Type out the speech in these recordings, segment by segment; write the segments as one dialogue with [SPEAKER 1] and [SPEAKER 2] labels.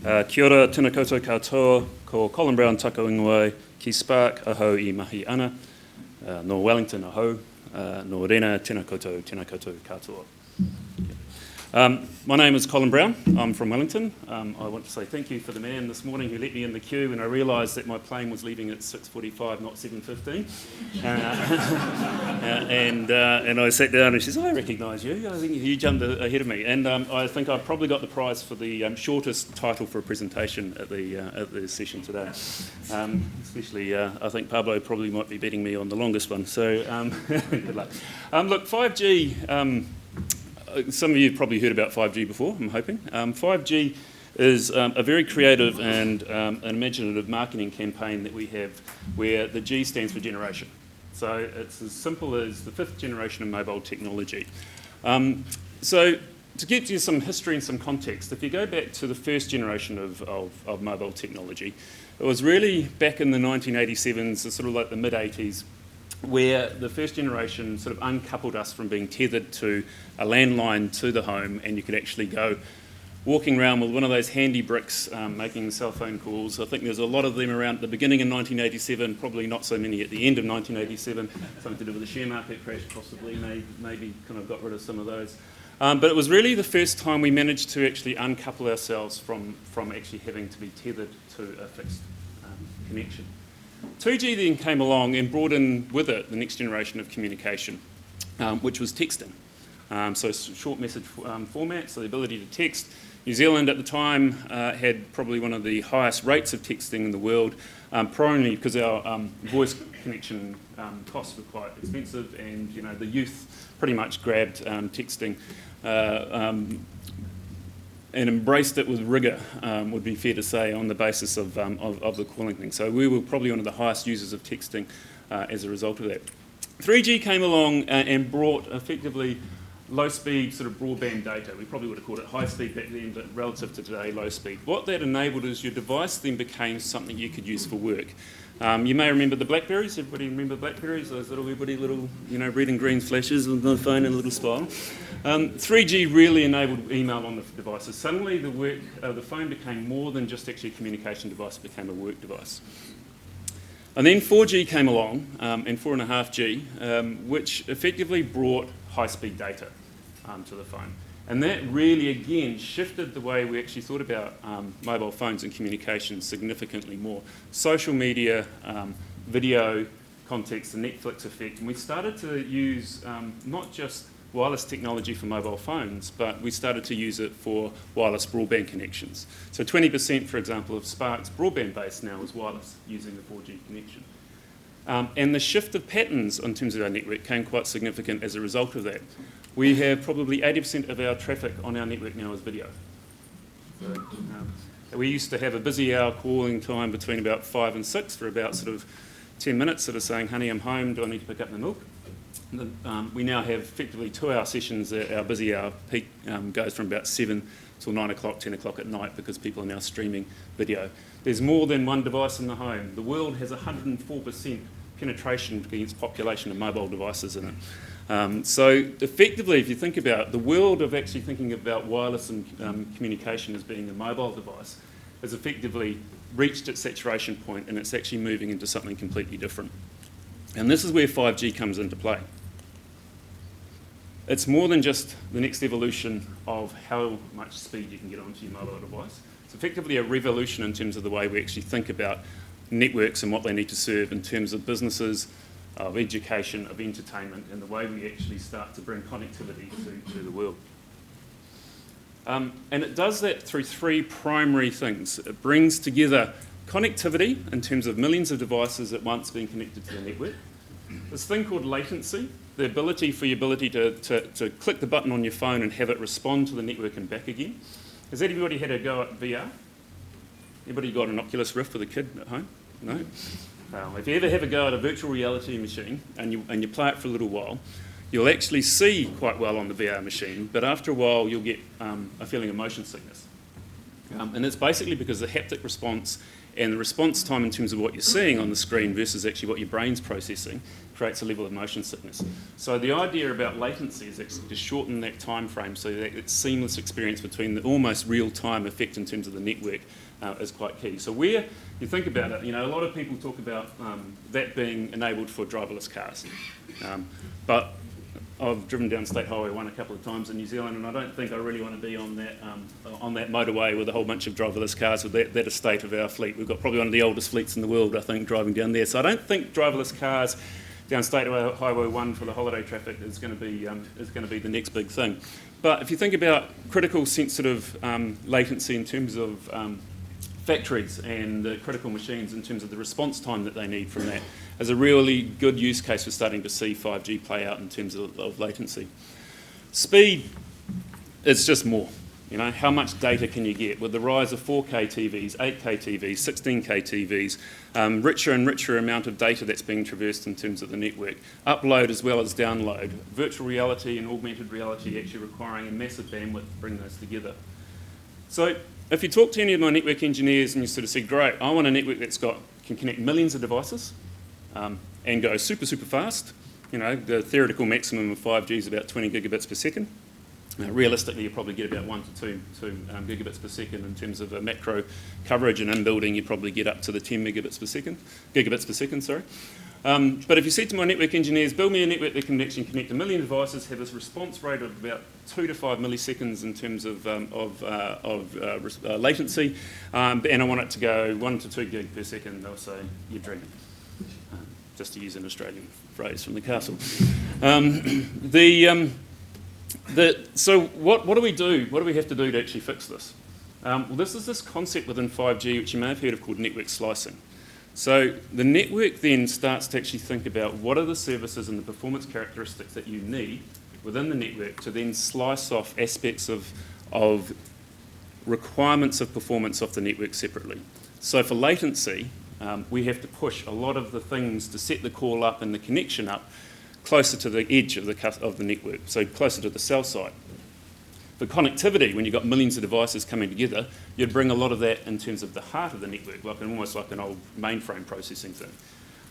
[SPEAKER 1] Kia ora, tēnā koutou katoa, ko Colin Brown tako ingoe, ki Spark, aho I mahi ana, no Wellington aho, no Rena, tēnā koutou katoa. My name is Colin Brown. I'm from Wellington. I want to say thank you for the man this morning who let me in the queue when I realised that my plane was leaving at 6:45, not 7:15. And I sat down and she said, I recognise you. I think you jumped ahead of me. And I think I probably got the prize for the shortest title for a presentation at the session today. Especially, I think Pablo probably might be beating me on the longest one. So good luck. Look, 5G... some of you have probably heard about 5G before, I'm hoping. 5G is a very creative and an imaginative marketing campaign that we have where the G stands for generation. So it's as simple as the 5th generation of mobile technology. So to give you some history and some context, if you go back to the first generation of mobile technology, it was really back in the 1987s, sort of like the mid-80s, where the first generation sort of uncoupled us from being tethered to a landline to the home, and you could actually go walking around with one of those handy bricks making cell phone calls. I think there's a lot of them around at the beginning in 1987, probably not so many at the end of 1987, something to do with the share market crash possibly, maybe kind of got rid of some of those. But it was really the first time we managed to actually uncouple ourselves from actually having to be tethered to a fixed connection. 2G then came along and brought in with it the next generation of communication, which was texting. So short message format, so the ability to text. New Zealand at the time had probably one of the highest rates of texting in the world, primarily because our voice connection costs were quite expensive, and the youth pretty much grabbed texting and embraced it with rigour, would be fair to say, on the basis of the calling thing. So we were probably one of the highest users of texting as a result of that. 3G came along and brought effectively low-speed sort of broadband data. We probably would have called it high-speed back then, but relative to today, low-speed. What that enabled is your device then became something you could use for work. You may remember the Blackberries. Everybody remember Blackberries? Those little red and green flashes on the phone and a little smile. 3G really enabled email on the devices. Suddenly the phone became more than just actually a communication device, it became a work device. And then 4G came along, and 4.5G, which effectively brought high-speed data to the phone. And that really, again, shifted the way we actually thought about mobile phones and communications significantly more. Social media, video context, the Netflix effect, and we started to use not just wireless technology for mobile phones, but we started to use it for wireless broadband connections. So 20%, for example, of Spark's broadband base now is wireless using the 4G connection. And the shift of patterns in terms of our network came quite significant as a result of that. We have probably 80% of our traffic on our network now is video. So, we used to have a busy hour calling time between about 5 and 6 for about sort of 10 minutes, sort of saying, honey, I'm home, do I need to pick up the milk? We now have effectively 2-hour sessions. Our busy hour peak goes from about 7 till 9 o'clock, 10 o'clock at night, because people are now streaming video. There's more than one device in the home. The world has 104% penetration against population of mobile devices in it. So effectively, if you think about the world of actually thinking about wireless and communication as being a mobile device, has effectively reached its saturation point, and it's actually moving into something completely different. And this is where 5G comes into play. It's more than just the next evolution of how much speed you can get onto your mobile device. It's effectively a revolution in terms of the way we actually think about networks and what they need to serve in terms of businesses, of education, of entertainment, and the way we actually start to bring connectivity to the world. And it does that through 3 primary things. It brings together connectivity in terms of millions of devices at once being connected to the network. This thing called latency, the ability to click the button on your phone and have it respond to the network and back again. Has anybody had a go at VR? Anybody got an Oculus Rift with a kid at home? No? Well, if you ever have a go at a virtual reality machine and you play it for a little while, you'll actually see quite well on the VR machine, but after a while you'll get a feeling of motion sickness. And it's basically because the haptic response and the response time in terms of what you're seeing on the screen versus actually what your brain's processing creates a level of motion sickness. So the idea about latency is actually to shorten that time frame so that it's seamless experience between the almost real-time effect in terms of the network is quite key. So where you think about it, a lot of people talk about that being enabled for driverless cars. But I've driven down State Highway 1 a couple of times in New Zealand, and I don't think I really want to be on that motorway with a whole bunch of driverless cars with that estate of our fleet. We've got probably one of the oldest fleets in the world, I think, driving down there. So I don't think driverless cars down State Highway 1 for the holiday traffic is going to be the next big thing. But if you think about critical sensitive latency in terms of factories and the critical machines in terms of the response time that they need from that, as a really good use case for starting to see 5G play out in terms of latency. Speed is just more. How much data can you get? With the rise of 4K TVs, 8K TVs, 16K TVs, richer and richer amount of data that's being traversed in terms of the network, upload as well as download, virtual reality and augmented reality actually requiring a massive bandwidth to bring those together. So if you talk to any of my network engineers and you sort of say, great, I want a network that's can connect millions of devices and go super, super fast. The theoretical maximum of 5G is about 20 gigabits per second. Realistically, you probably get about 1 to 2 gigabits per second in terms of macro coverage, and in building you probably get up to the 10 gigabits per second. But if you said to my network engineers, build me a network that can actually connect a million devices, have a response rate of about 2 to 5 milliseconds in terms of latency, and I want it to go 1 to 2 gig per second, they'll say, you're dreaming. Just to use an Australian phrase from the castle. So what do we do? What do we have to do to actually fix this? Well, this is this concept within 5G, which you may have heard of, called network slicing. So the network then starts to actually think about what are the services and the performance characteristics that you need within the network to then slice off aspects of requirements of performance off the network separately. So for latency, we have to push a lot of the things to set the call up and the connection up closer to the edge of the network, so closer to the cell site. For connectivity, when you've got millions of devices coming together, you'd bring a lot of that in terms of the heart of the network, almost like an old mainframe processing thing.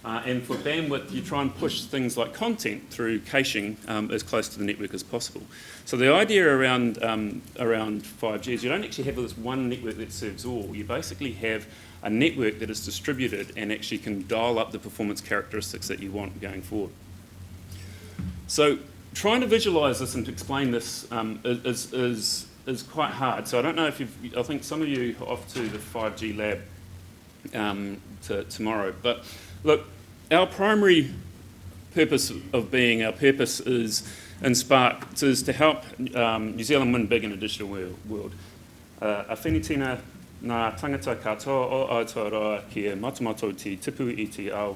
[SPEAKER 1] And for bandwidth, you try and push things like content through caching as close to the network as possible. So the idea around 5G is you don't actually have this one network that serves all. You basically have a network that is distributed and actually can dial up the performance characteristics that you want going forward. So trying to visualise this and to explain this is quite hard. So I don't know if I think some of you are off to the 5G lab tomorrow. But look, our primary purpose of being, our purpose is in Spark, is to help New Zealand win big in a digital world. A whenitena nā tangata katoa o Aotearoa kia matomato te tipu I te ao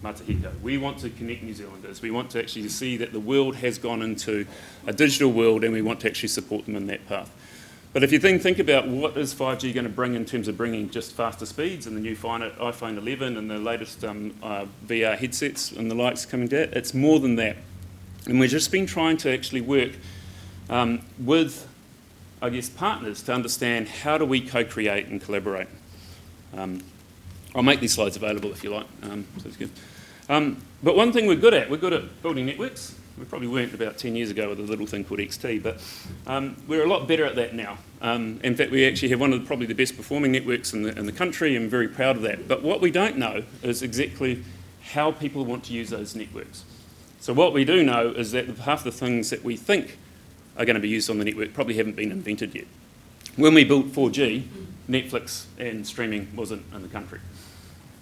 [SPEAKER 1] matahika. We want to connect New Zealanders. We want to actually see that the world has gone into a digital world, and we want to actually support them in that path. But if you then think about what is 5G going to bring in terms of bringing just faster speeds and the new iPhone 11 and the latest VR headsets and the likes coming to it, it's more than that. And we've just been trying to actually work with, I guess, partners to understand how do we co-create and collaborate. I'll make these slides available if you like, so it's good. But one thing we're good at building networks. We probably weren't about 10 years ago with a little thing called XT, but we're a lot better at that now. In fact, we actually have one of probably the best performing networks in the country, and very proud of that. But what we don't know is exactly how people want to use those networks. So what we do know is that half the things that we think are going to be used on the network probably haven't been invented yet. When we built 4G, Netflix and streaming wasn't in the country.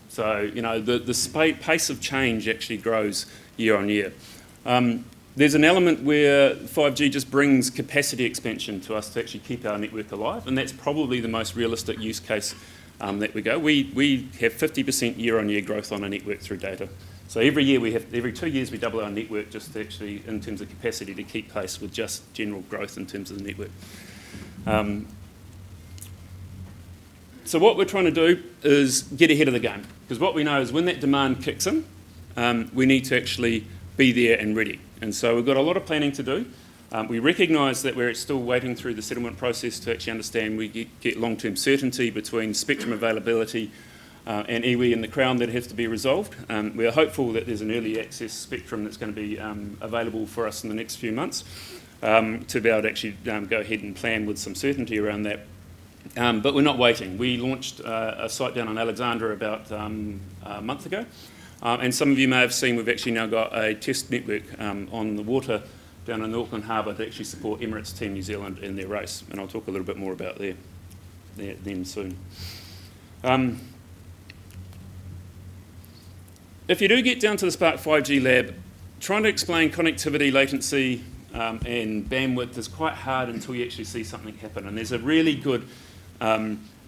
[SPEAKER 1] So, the pace of change actually grows year on year. There's an element where 5G just brings capacity expansion to us to actually keep our network alive, and that's probably the most realistic use case that we go. We have 50% year-on-year growth on our network through data. So every 2 years we double our network just to actually, in terms of capacity, to keep pace with just general growth in terms of the network. So what we're trying to do is get ahead of the game, because what we know is when that demand kicks in, we need to actually be there and ready. And so we've got a lot of planning to do. We recognise that we're still waiting through the settlement process to actually understand we get long-term certainty between spectrum availability and iwi in the Crown that has to be resolved. We are hopeful that there's an early access spectrum that's going to be available for us in the next few months to be able to actually go ahead and plan with some certainty around that. But we're not waiting. We launched a site down on Alexandra about a month ago, and some of you may have seen we've actually now got a test network on the water down in the Auckland Harbour to actually support Emirates Team New Zealand in their race, and I'll talk a little bit more about them soon. If you do get down to the Spark 5G lab, trying to explain connectivity, latency, and bandwidth is quite hard until you actually see something happen. And there's a really good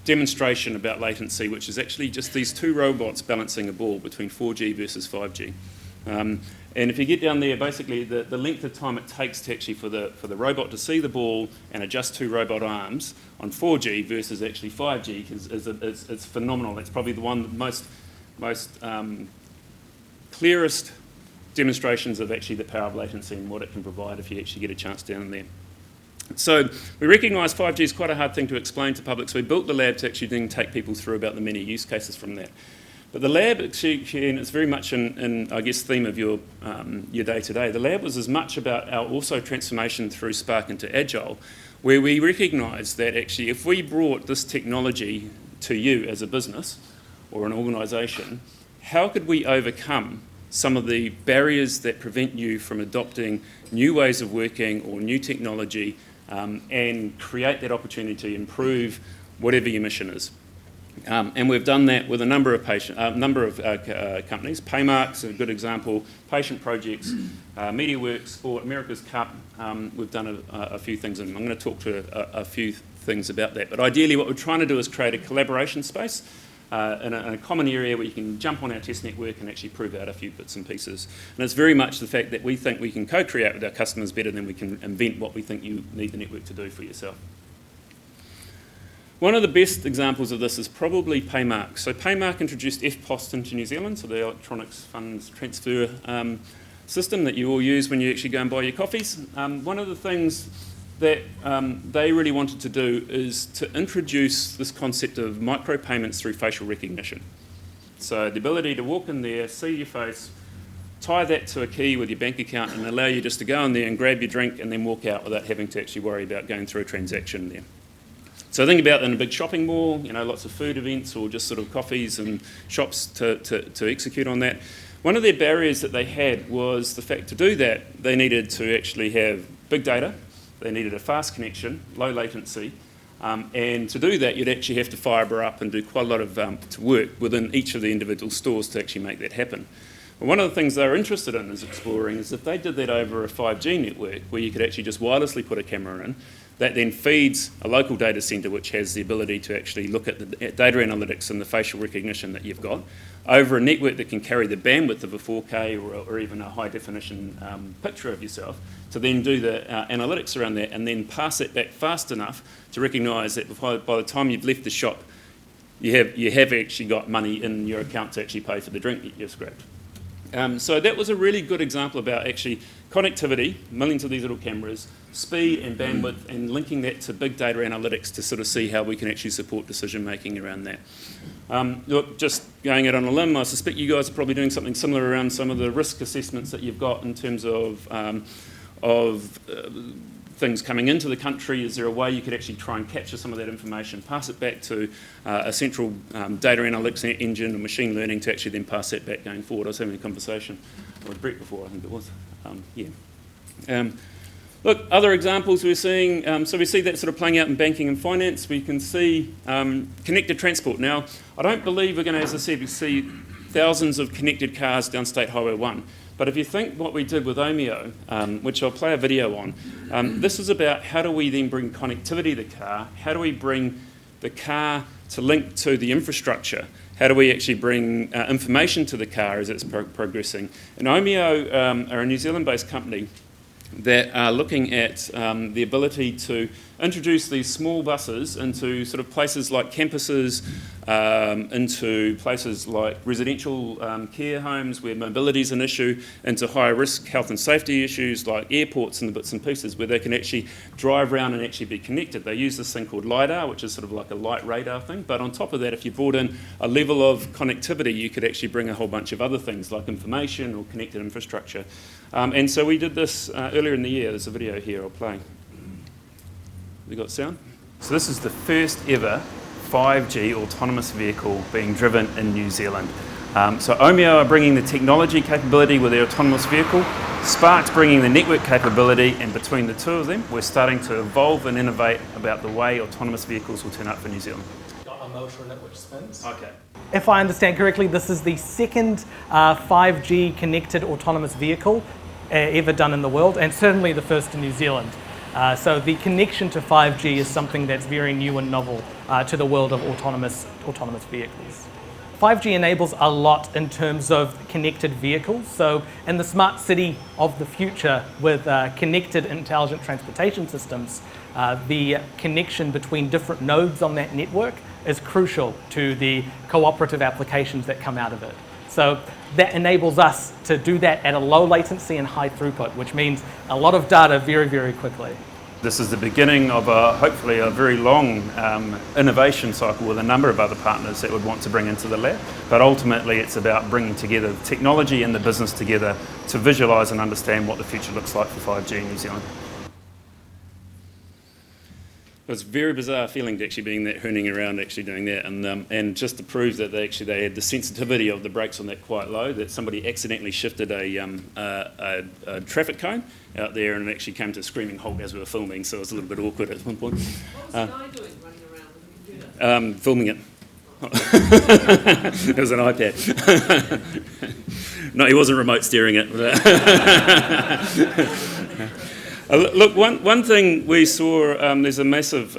[SPEAKER 1] demonstration about latency, which is actually just these two robots balancing a ball between 4G versus 5G. And if you get down there, basically the length of time it takes to actually for the robot to see the ball and adjust two robot arms on 4G versus actually 5G is phenomenal. It's probably the one most clearest demonstrations of actually the power of latency and what it can provide if you actually get a chance down there. So we recognise 5G is quite a hard thing to explain to public, so we built the lab to actually then take people through about the many use cases from that. But the lab, actually, and it's very much in I guess, theme of your day-to-day, the lab was as much about our also transformation through Spark into Agile, where we recognised that actually if we brought this technology to you as a business or an organisation, how could we overcome some of the barriers that prevent you from adopting new ways of working or new technology and create that opportunity to improve whatever your mission is. And we've done that with a number of companies. Paymark's a good example, Patient Projects, MediaWorks, Sport, America's Cup. We've done a few things, and I'm going to talk to a few things about that. But ideally what we're trying to do is create a collaboration space in a common area where you can jump on our test network and actually prove out a few bits and pieces. And it's very much the fact that we think we can co-create with our customers better than we can invent what we think you need the network to do for yourself. One of the best examples of this is probably Paymark. So Paymark introduced EFTPOS into New Zealand, so the electronic funds transfer system that you all use when you actually go and buy your coffees. One of the things that they really wanted to do is to introduce this concept of micropayments through facial recognition. So the ability to walk in there, see your face, tie that to a key with your bank account and allow you just to go in there and grab your drink and then walk out without having to actually worry about going through a transaction there. So think about in a big shopping mall, lots of food events or just sort of coffees and shops to execute on that. One of their barriers that they had was the fact to do that, they needed to actually have big data. They needed a fast connection, low latency, and to do that you'd actually have to fibre up and do quite a lot of work within each of the individual stores to actually make that happen. But one of the things they're interested in is exploring is if they did that over a 5G network where you could actually just wirelessly put a camera in, that then feeds a local data centre which has the ability to actually look at the data analytics and the facial recognition that you've got over a network that can carry the bandwidth of a 4K or even a high definition picture of yourself to then do the analytics around that and then pass it back fast enough to recognise that by the time you've left the shop you have actually got money in your account to actually pay for the drink that you've grabbed. So that was a really good example about actually connectivity, millions of these little cameras, speed and bandwidth, and linking that to big data analytics to sort of see how we can actually support decision making around that. Look, just going out on a limb, I suspect you guys are probably doing something similar around some of the risk assessments that you've got in terms of things coming into the country. Is there a way you could actually try and capture some of that information, pass it back to a central data analytics engine and machine learning to actually then pass that back going forward? I was having a conversation with Brett before, I think it was. Look, other examples we're seeing, so we see that sort of playing out in banking and finance. We can see connected transport. Now, I don't believe we're going to, as I said, see thousands of connected cars down State Highway 1. But if you think what we did with Omeo, which I'll play a video on, this is about how do we then bring connectivity to the car, how do we bring the car to link to the infrastructure, how do we actually bring information to the car as it's progressing. And Omeo are a New Zealand-based company that are looking at the ability to introduce these small buses into sort of places like campuses, into places like residential care homes where mobility is an issue, into higher risk health and safety issues like airports and the bits and pieces where they can actually drive around and actually be connected. They use this thing called LiDAR, which is sort of like a light radar thing, but on top of that, if you brought in a level of connectivity, you could actually bring a whole bunch of other things like information or connected infrastructure. And so we did this earlier in the year. There's a video here I'll play. We got sound? So this is the first ever 5G autonomous vehicle being driven in New Zealand. So Omeo are bringing the technology capability with their autonomous vehicle, Spark's bringing the network capability, and between the two of them, we're starting to evolve and innovate about the way autonomous vehicles will turn up for New Zealand.
[SPEAKER 2] Got a motor in it which spins.
[SPEAKER 1] Okay.
[SPEAKER 2] If I understand correctly, this is the second 5G connected autonomous vehicle ever done in the world, and certainly the first in New Zealand. So the connection to 5G is something that's very new and novel to the world of autonomous vehicles. 5G enables a lot in terms of connected vehicles. So in the smart city of the future with connected intelligent transportation systems, the connection between different nodes on that network is crucial to the cooperative applications that come out of it. So that enables us to do that at a low latency and high throughput, which means a lot of data very, very quickly.
[SPEAKER 1] This is the beginning of hopefully a very long innovation cycle with a number of other partners that would want to bring into the lab. But ultimately it's about bringing together the technology and the business together to visualise and understand what the future looks like for 5G in New Zealand. It was a very bizarre feeling to actually being that hurning around actually doing that, and just to prove that they had the sensitivity of the brakes on that quite low, that somebody accidentally shifted a traffic cone out there and it actually came to a screaming halt as we were filming, so it was a little bit awkward at one point.
[SPEAKER 3] What was the guy doing running around with the computer?
[SPEAKER 1] Filming it. It was an iPad. No, he wasn't remote steering it. Look, one thing we saw, there's a massive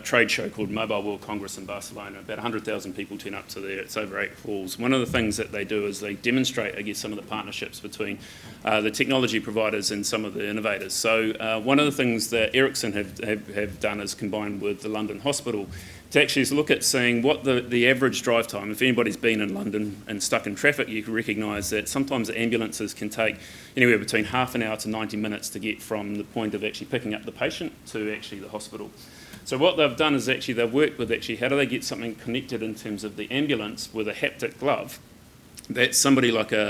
[SPEAKER 1] trade show called Mobile World Congress in Barcelona. About 100,000 people turn up to there. It's over 8 halls. One of the things that they do is they demonstrate, I guess, some of the partnerships between the technology providers and some of the innovators. So one of the things that Ericsson have done is combined with the London Hospital to actually look at seeing what the average drive time, if anybody's been in London and stuck in traffic, you can recognise that sometimes the ambulances can take anywhere between half an hour to 90 minutes to get from the point of actually picking up the patient to actually the hospital. So what they've done is actually they've worked with actually how do they get something connected in terms of the ambulance with a haptic glove that somebody like back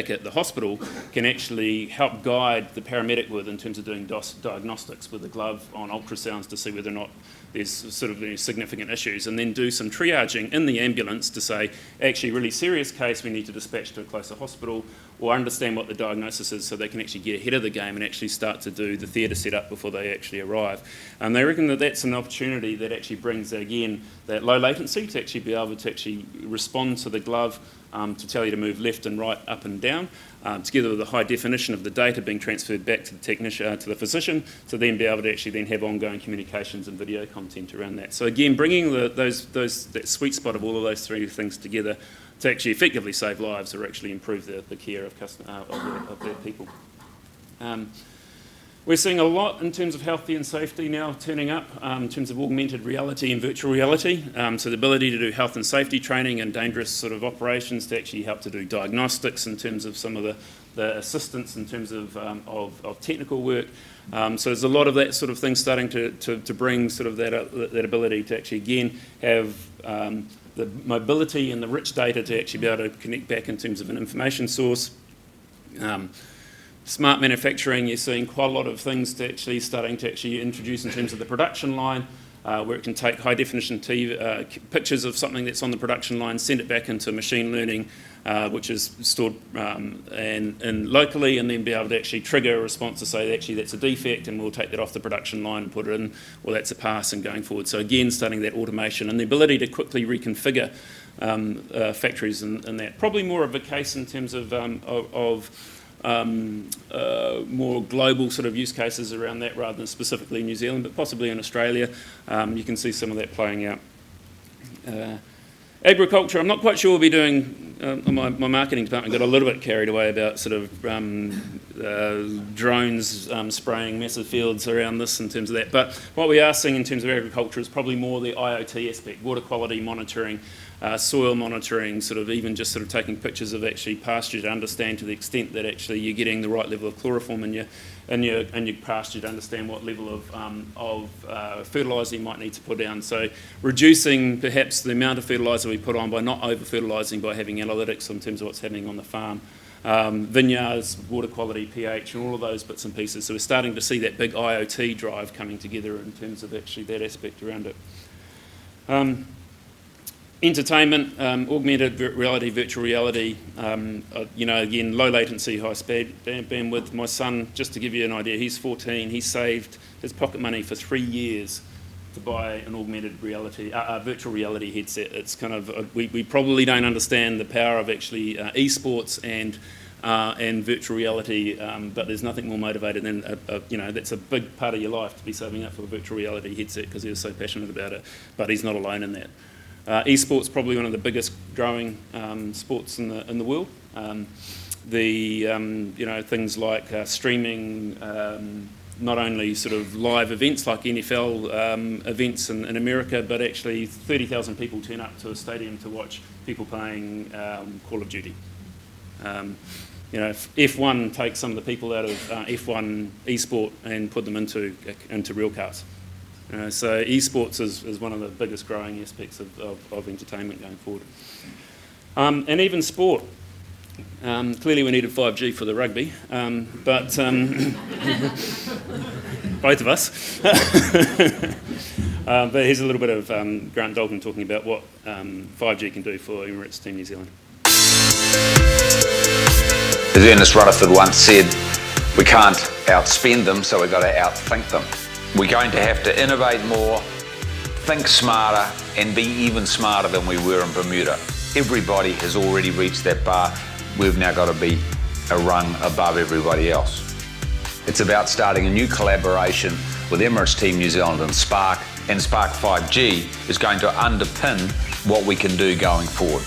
[SPEAKER 1] at the hospital can actually help guide the paramedic with in terms of doing diagnostics with the glove on ultrasounds to see whether or not there's sort of significant issues, and then do some triaging in the ambulance to say, actually, really serious case, we need to dispatch to a closer hospital, or understand what the diagnosis is so they can actually get ahead of the game and actually start to do the theatre setup before they actually arrive. And they reckon that that's an opportunity that actually brings, again, that low latency to actually be able to actually respond to the glove to tell you to move left and right, up and down, together with the high definition of the data being transferred back to the technician, to the physician, to then be able to actually then have ongoing communications and video content around that. So again, bringing that sweet spot of all of those three things together to actually effectively save lives or actually improve the care of their people. We're seeing a lot in terms of health and safety now turning up in terms of augmented reality and virtual reality. So the ability to do health and safety training and dangerous sort of operations to actually help to do diagnostics in terms of some of the assistance in terms of technical work. So there's a lot of that sort of thing starting to bring sort of that ability to actually again have the mobility and the rich data to actually be able to connect back in terms of an information source. Smart manufacturing, you're seeing quite a lot of things to actually starting to actually introduce in terms of the production line, where it can take high definition pictures of something that's on the production line, send it back into machine learning, which is stored and locally, and then be able to actually trigger a response to say actually that's a defect and we'll take that off the production line and put it in, or that's a pass and going forward. So again, starting that automation and the ability to quickly reconfigure factories and that. Probably more of a case in terms of more global sort of use cases around that rather than specifically New Zealand, but possibly in Australia. You can see some of that playing out. Agriculture, I'm not quite sure we'll be doing, my marketing department got a little bit carried away about sort of drones spraying massive fields around this in terms of that. But what we are seeing in terms of agriculture is probably more the IoT aspect, water quality monitoring, soil monitoring, sort of even just sort of taking pictures of actually pasture to understand to the extent that actually you're getting the right level of chloroform in your pasture to understand what level of fertiliser you might need to put down. So reducing perhaps the amount of fertiliser we put on by not over-fertilising, by having analytics in terms of what's happening on the farm. Vineyards, water quality, pH, and all of those bits and pieces. So we're starting to see that big IoT drive coming together in terms of actually that aspect around it. Entertainment, augmented reality, virtual reality, again, low latency, high speed bandwidth. My son, just to give you an idea, he's 14, he saved his pocket money for 3 years to buy an augmented reality, virtual reality headset. It's kind of, we probably don't understand the power of actually esports and virtual reality, but there's nothing more motivated than, that's a big part of your life to be saving up for a virtual reality headset because he was so passionate about it, but he's not alone in that. Esports probably one of the biggest growing sports in the world. Things like streaming, not only sort of live events like NFL events in America, but actually 30,000 people turn up to a stadium to watch people playing Call of Duty. If F1 takes some of the people out of F1 esport and put them into real cars. So esports is one of the biggest growing aspects of entertainment going forward. And even sport. Clearly we needed 5G for the rugby, but both of us. But here's a little bit of Grant Dalton talking about what 5G can do for Emirates Team New Zealand.
[SPEAKER 4] As Ernest Rutherford once said, we can't outspend them, so we've got to outthink them. We're going to have to innovate more, think smarter, and be even smarter than we were in Bermuda. Everybody has already reached that bar. We've now got to be a rung above everybody else. It's about starting a new collaboration with Emirates Team New Zealand and Spark 5G is going to underpin what we can do going forward.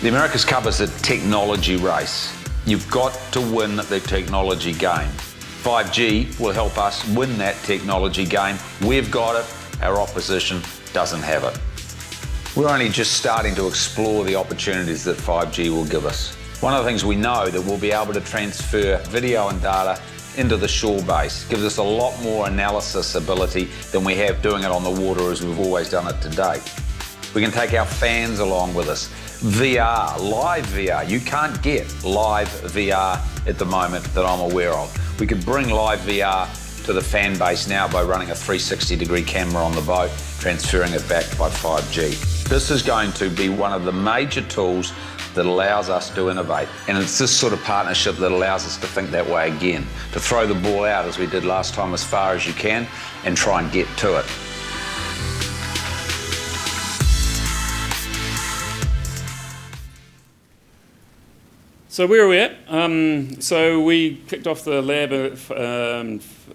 [SPEAKER 4] The Americas Cup is a technology race. You've got to win the technology game. 5G will help us win that technology game. We've got it, our opposition doesn't have it. We're only just starting to explore the opportunities that 5G will give us. One of the things we know that we'll be able to transfer video and data into the shore base. Gives us a lot more analysis ability than we have doing it on the water as we've always done it to date. We can take our fans along with us. VR, live VR. You can't get live VR at the moment that I'm aware of. We could bring live VR to the fan base now by running a 360-degree camera on the boat, transferring it back by 5G. This is going to be one of the major tools that allows us to innovate. And it's this sort of partnership that allows us to think that way again, to throw the ball out as we did last time as far as you can and try and get to it.
[SPEAKER 1] So where are we at? So we kicked off the lab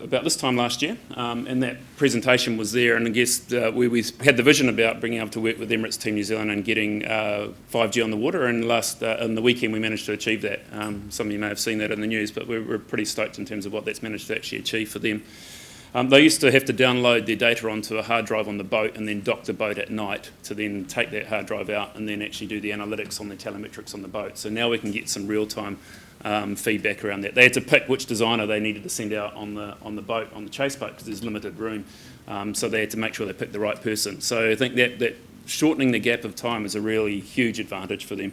[SPEAKER 1] about this time last year, and that presentation was there, and I guess we had the vision about being able to work with Emirates Team New Zealand and getting 5G on the water, and in the weekend we managed to achieve that. Some of you may have seen that in the news, but we're pretty stoked in terms of what that's managed to actually achieve for them. They used to have to download their data onto a hard drive on the boat and then dock the boat at night to then take that hard drive out and then actually do the analytics on the telemetrics on the boat. So now we can get some real-time feedback around that. They had to pick which designer they needed to send out on the boat, on the chase boat, because there's limited room. So they had to make sure they picked the right person. So I think that shortening the gap of time is a really huge advantage for them.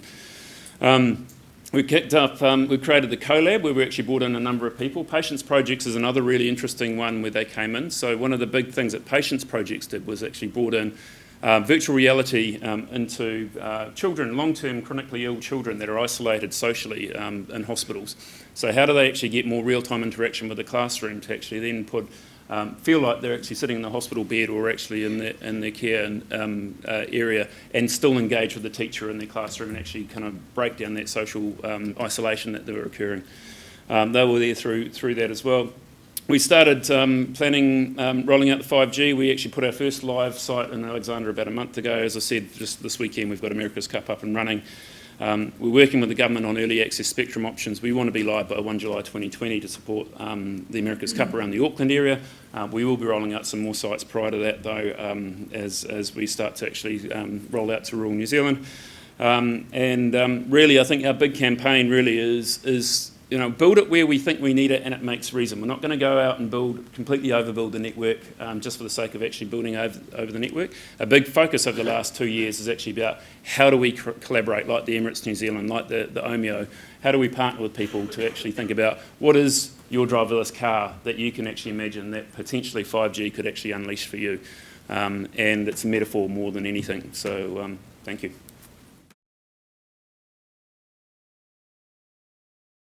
[SPEAKER 1] We kicked up, we created the collab where we actually brought in a number of people. Patience Projects is another really interesting one where they came in. So one of the big things that Patience Projects did was actually brought in virtual reality into children, long-term chronically ill children that are isolated socially in hospitals. So how do they actually get more real-time interaction with the classroom to actually then feel like they're actually sitting in the hospital bed or actually in their care area and still engage with the teacher in their classroom and actually kind of break down that social isolation that they were occurring. They were there through that as well. we started planning rolling out the 5G. We actually put our first live site in Alexandra about a month ago. As I said, just this weekend we've got America's Cup up and running. We're working with the government on early access spectrum options. We want to be live by 1 July 2020 to support the America's Cup around the Auckland area. We will be rolling out some more sites prior to that though, as we start to actually roll out to rural New Zealand. Really I think our big campaign really is build it where we think we need it and it makes reason. We're not going to go out and completely overbuild the network just for the sake of actually building over the network. A big focus over the last 2 years is actually about how do we collaborate, like the Emirates New Zealand, like the OMIO. How do we partner with people to actually think about what is your driverless car that you can actually imagine that potentially 5G could actually unleash for you. And it's a metaphor more than anything. So thank you.